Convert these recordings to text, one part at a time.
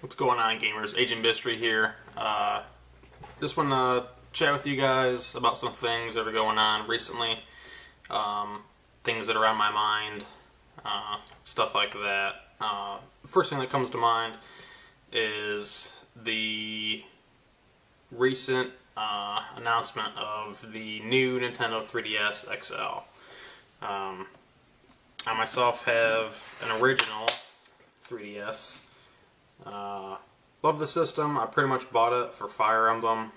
What's going on, gamers? Agent Bistry here. Just want to chat with you guys about some things that are going on recently. Things that are on my mind, stuff like that. The first thing that comes to mind is the recent announcement of the new Nintendo 3DS XL. I myself have an original 3DS. Love the system. I pretty much bought it for Fire Emblem.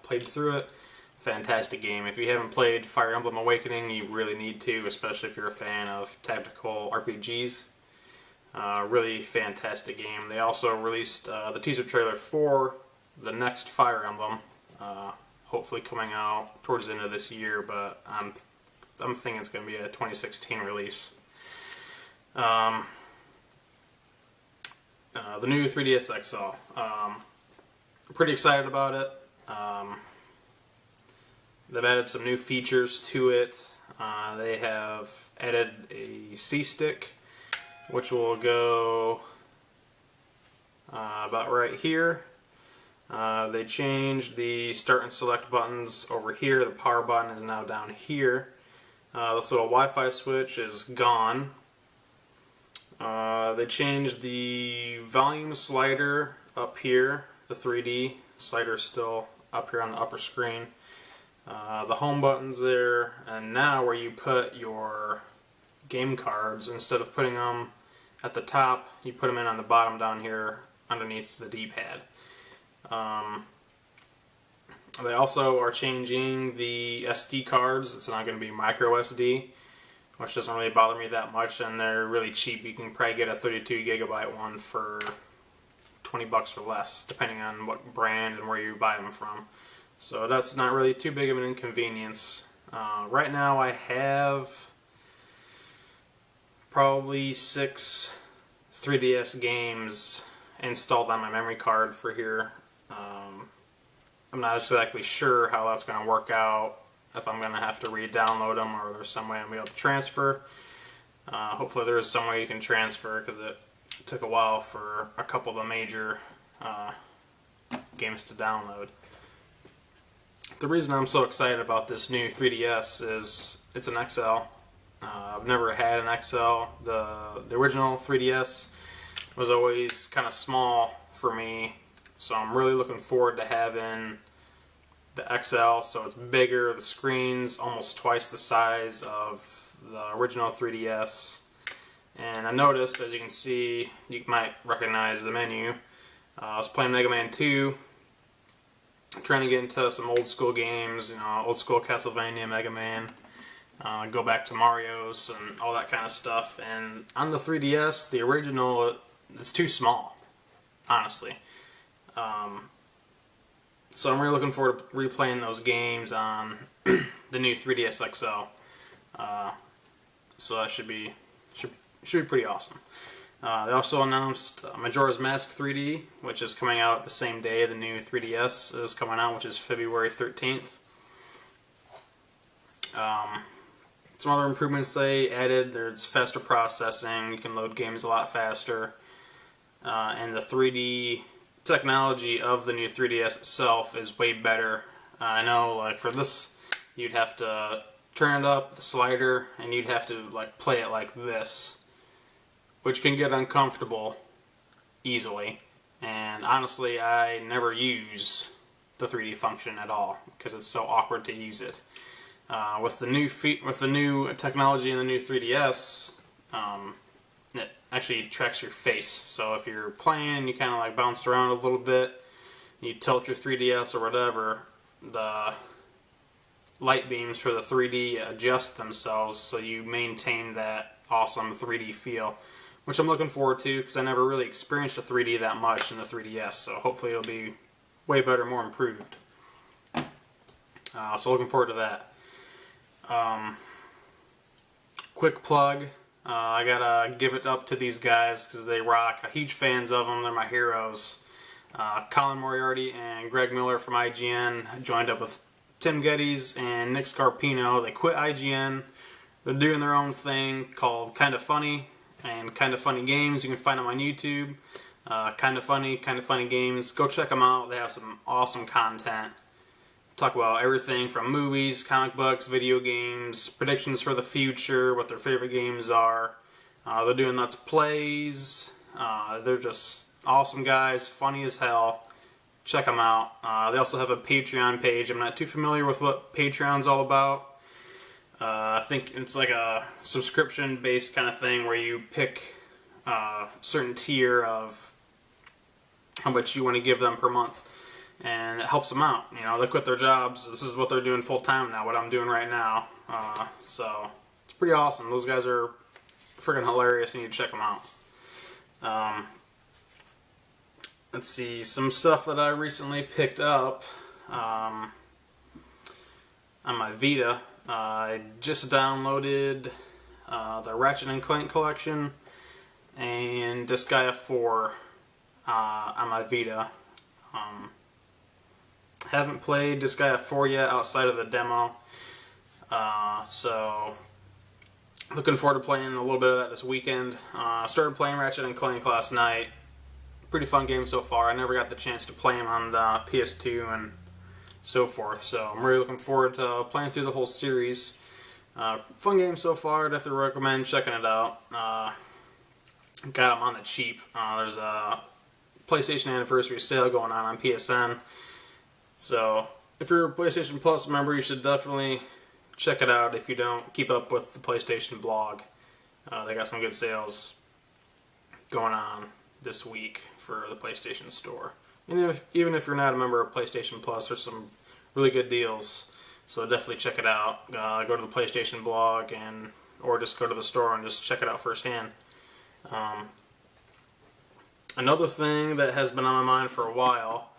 Played through it. Fantastic game. If you haven't played Fire Emblem Awakening, you really need to, especially if you're a fan of tactical RPGs. Really fantastic game. They also released the teaser trailer for the next Fire Emblem, hopefully coming out towards the end of this year, but I'm thinking it's going to be a 2016 release. The new 3DS XL. Pretty excited about it. They've added some new features to it. They have added a C-stick, which will go about right here. They changed the start and select buttons over here. The power button is now down here. This little Wi-Fi switch is gone. They changed the volume slider up here. The 3D slider is still up here on the upper screen. The home button's there, and now where you put your game cards, instead of putting them at the top, you put them in on the bottom down here underneath the D-pad. They also are changing the SD cards. It's not going to be micro SD, which doesn't really bother me that much, and they're really cheap. You can probably get a 32 gigabyte one for $20 or less, depending on what brand and where you buy them from. So that's not really too big of an inconvenience. Right now I have probably 6 3DS games installed on my memory card for here. I'm not exactly sure how that's going to work out, if I'm going to have to re-download them or there's some way I'll be able to transfer. Hopefully there is some way you can transfer, because it took a while for a couple of the major games to download. The reason I'm so excited about this new 3DS is it's an XL. I've never had an XL. The original 3DS was always kind of small for me, so I'm really looking forward to having the XL, so it's bigger. The screen's almost twice the size of the original 3DS. And I noticed, as you can see, you might recognize the menu. I was playing Mega Man 2, trying to get into some old school games, old school Castlevania, Mega Man, go back to Mario's and all that kind of stuff. And on the 3DS, the original, it's too small, honestly. So I'm really looking forward to replaying those games on the new 3DS XL. So that should be pretty awesome. They also announced Majora's Mask 3D, which is coming out the same day the new 3DS is coming out, which is February 13th. Some other improvements they added: there's faster processing, you can load games a lot faster, and the 3D technology of the new 3DS itself is way better. I know, like, for this, you'd have to turn it up, the slider, and you'd have to play it like this, which can get uncomfortable easily. And honestly, I never use the 3D function at all because it's so awkward to use it. With the new technology in the new 3DS, it actually tracks your face. So if you're playing, you kind of bounce around a little bit, you tilt your 3DS or whatever, the light beams for the 3D adjust themselves so you maintain that awesome 3D feel, which I'm looking forward to because I never really experienced the 3D that much in the 3DS, so hopefully it'll be way better, more improved. So looking forward to that. Quick plug. I gotta give it up to these guys because they rock. I'm huge fans of them. They're my heroes. Colin Moriarty and Greg Miller from IGN joined up with Tim Geddes and Nick Scarpino. They quit IGN. They're doing their own thing called Kinda Funny and Kinda Funny Games. You can find them on YouTube. Kind of funny games. Go check them out. They have some awesome content. Talk about everything from movies, comic books, video games, predictions for the future, what their favorite games are. They're doing Let's Plays. They're just awesome guys, funny as hell. Check them out. They also have a Patreon page. I'm not too familiar with what Patreon's all about. I think it's like a subscription-based kind of thing where you pick a certain tier of how much you want to give them per month, and it helps them out. You know, they quit their jobs. This is what they're doing full time now, what I'm doing right now. So it's pretty awesome. Those guys are freaking hilarious, and you check them out. Let's see, some stuff that I recently picked up on my Vita. I just downloaded the Ratchet Clank collection and Disgaea 4 on my Vita. Haven't played Disgaea 4 yet outside of the demo, so looking forward to playing a little bit of that this weekend. Started playing Ratchet Clank last night. Pretty fun game so far. I never got the chance to play them on the PS2 and so forth, so I'm really looking forward to playing through the whole series. Fun game so far. Definitely recommend checking it out. Got them on the cheap. There's a PlayStation Anniversary sale going on PSN. So if you're a PlayStation Plus member, you should definitely check it out. If you don't keep up with the PlayStation blog, they got some good sales going on this week for the PlayStation Store. And even if you're not a member of PlayStation Plus, there's some really good deals. So definitely check it out. Go to the PlayStation blog or just go to the store and just check it out firsthand. Another thing that has been on my mind for a while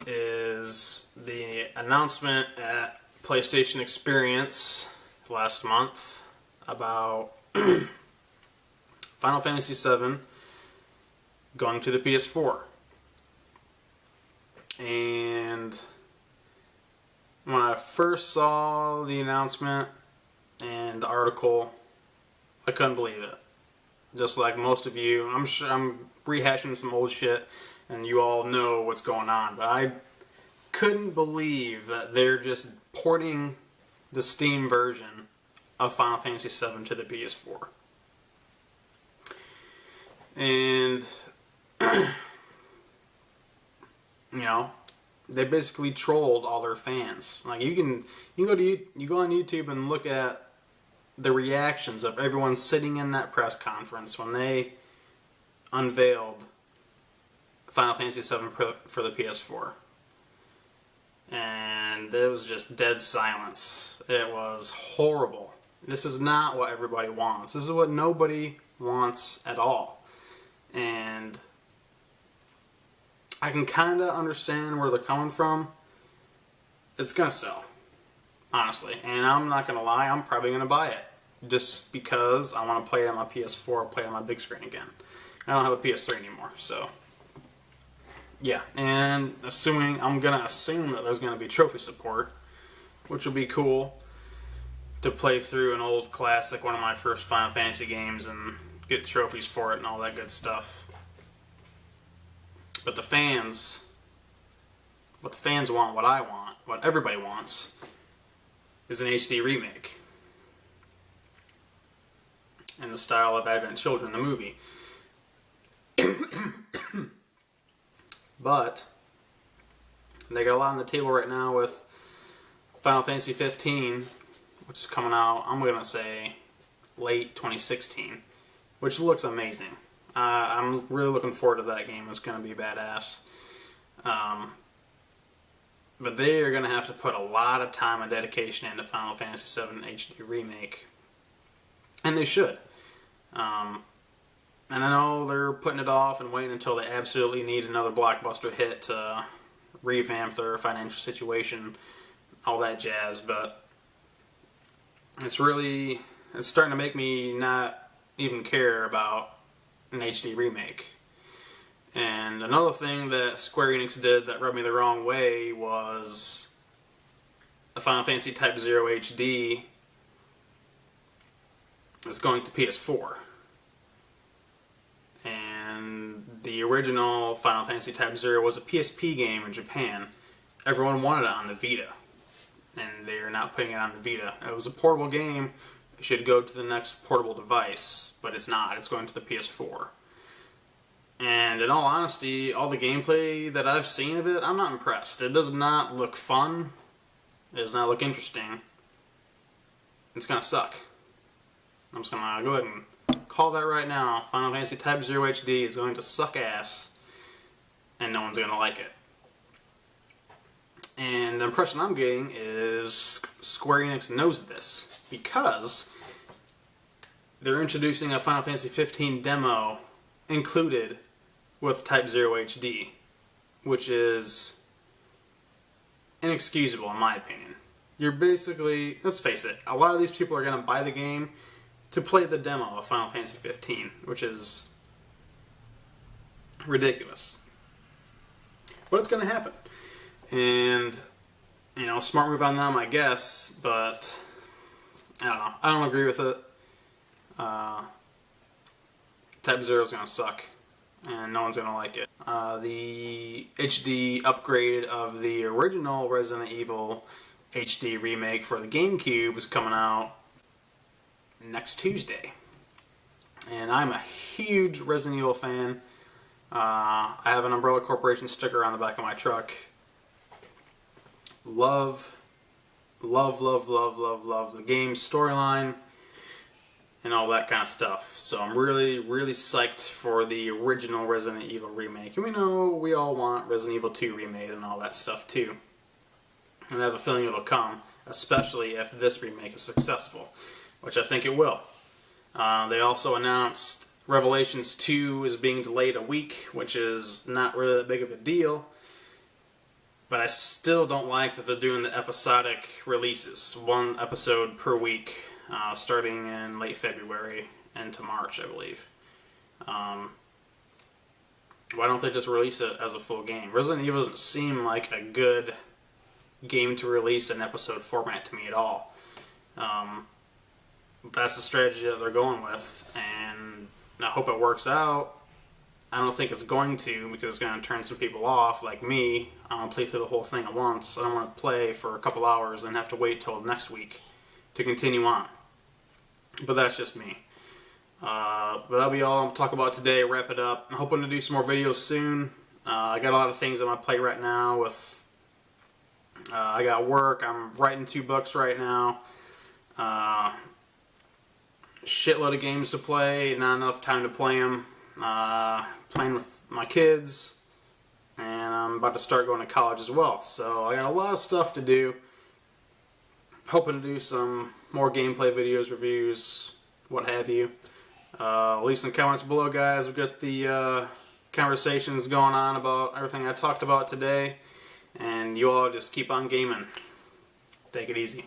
is the announcement at PlayStation Experience last month about Final Fantasy VII going to the PS4. And when I first saw the announcement and the article, I couldn't believe it. Just like most of you, I'm sure I'm rehashing some old shit, and you all know what's going on. But I couldn't believe that they're just porting the Steam version of Final Fantasy VII to the PS4. And you know, they basically trolled all their fans. Like you go on YouTube and look at the reactions of everyone sitting in that press conference when they unveiled Final Fantasy VII for the PS4. And it was just dead silence. It was horrible. This is not what everybody wants. This is what nobody wants at all. And I can kind of understand where they're coming from. It's going to sell, honestly. And I'm not going to lie, I'm probably going to buy it. Just because I want to play it on my PS4, play it on my big screen again. I don't have a PS3 anymore, so yeah. And I'm going to assume that there's going to be trophy support, which will be cool to play through an old classic, one of my first Final Fantasy games, and get trophies for it and all that good stuff. But what the fans want, what I want, what everybody wants, is an HD remake in the style of Advent Children, the movie. But they got a lot on the table right now with Final Fantasy 15, which is coming out, I'm going to say, late 2016, which looks amazing. I'm really looking forward to that game. It's going to be badass. But they are going to have to put a lot of time and dedication into Final Fantasy VII HD Remake. And they should. And I know they're putting it off and waiting until they absolutely need another blockbuster hit to revamp their financial situation, all that jazz, but it's starting to make me not even care about an HD remake. And another thing that Square Enix did that rubbed me the wrong way was the Final Fantasy Type 0 HD is going to PS4. And the original Final Fantasy Type 0 was a PSP game in Japan. Everyone wanted it on the Vita, and they're not putting it on the Vita. It was a portable game. It should go to the next portable device, but it's not. It's going to the PS4. And in all honesty, all the gameplay that I've seen of it, I'm not impressed. It does not look fun. It does not look interesting. It's gonna suck. I'm just gonna go ahead and call that right now. Final Fantasy Type 0 HD is going to suck ass, and no one's gonna like it. And the impression I'm getting is Square Enix knows this, because they're introducing a Final Fantasy 15 demo included with Type 0 HD, which is inexcusable in my opinion. You're basically, let's face it, a lot of these people are going to buy the game to play the demo of Final Fantasy 15, which is ridiculous. But it's going to happen. And, you know, smart move on them, I guess, but I don't know. I don't agree with it. Type 0 is going to suck, and no one's going to like it. The HD upgrade of the original Resident Evil HD remake for the GameCube is coming out next Tuesday. And I'm a huge Resident Evil fan. I have an Umbrella Corporation sticker on the back of my truck. Love the game's storyline and all that kind of stuff. So I'm really psyched for the original Resident Evil remake. And we know we all want Resident Evil 2 remade and all that stuff too. And I have a feeling it'll come, especially if this remake is successful, which I think it will. They also announced Revelations 2 is being delayed a week, which is not really that big of a deal. But I still don't like that they're doing the episodic releases, one episode per week, starting in late February into March, I believe. Why don't they just release it as a full game? Resident Evil doesn't seem like a good game to release in episode format to me at all. That's the strategy that they're going with, and I hope it works out. I don't think it's going to, because it's going to turn some people off, like me. I want to play through the whole thing at once. I don't want to play for a couple hours and have to wait till next week to continue on. But that's just me. But that'll be all I'll talk about today. Wrap it up. I'm hoping to do some more videos soon. I got a lot of things on my plate right now. I got work. I'm writing 2 books right now. Shitload of games to play. Not enough time to play them. Playing with my kids, and I'm about to start going to college as well, so I got a lot of stuff to do. Hoping to do some more gameplay videos, reviews, what have you. Leave some comments below, guys. We've got the conversations going on about everything I talked about today, and you all just keep on gaming. Take it easy.